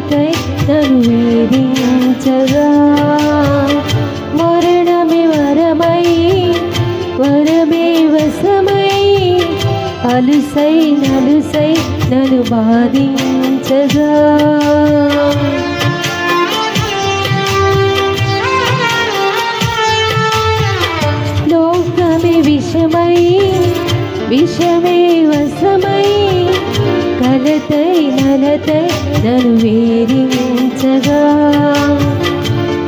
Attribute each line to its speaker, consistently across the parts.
Speaker 1: కలతై నన్ను వేధించగా మరణమే వరమై వరమే వశమై అలుసై నలుసై నన్ను బాధించగా లోకమే విషమై విషమే వశమై కలతై నలతై నన్ను వేధించగా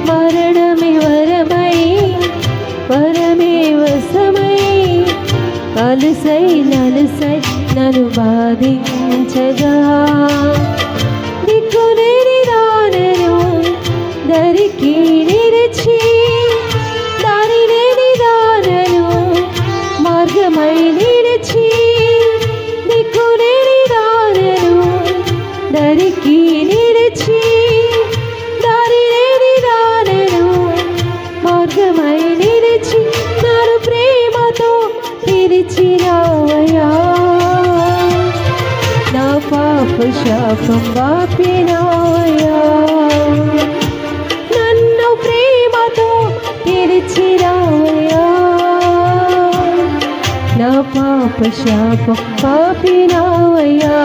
Speaker 1: మరణమే వరమై వరమే వశమై అలుసై నలుసై నన్ను బాధించగా దిక్కులేని దానను దరికి నిలిచి దారి లేని దానను మార్గమై నిలిచి దిక్కులేని దానను దరికి నిలిచి దారి లేని దానను మార్గమై నిలిచి నన్ను ప్రేమతో పిలిచినావయ్యా నా పాప శాపం బాపినావయ్యా నన్ను ప్రేమతో పిలిచినావయ్యా నా పాప శాపం బాపినావయ్యా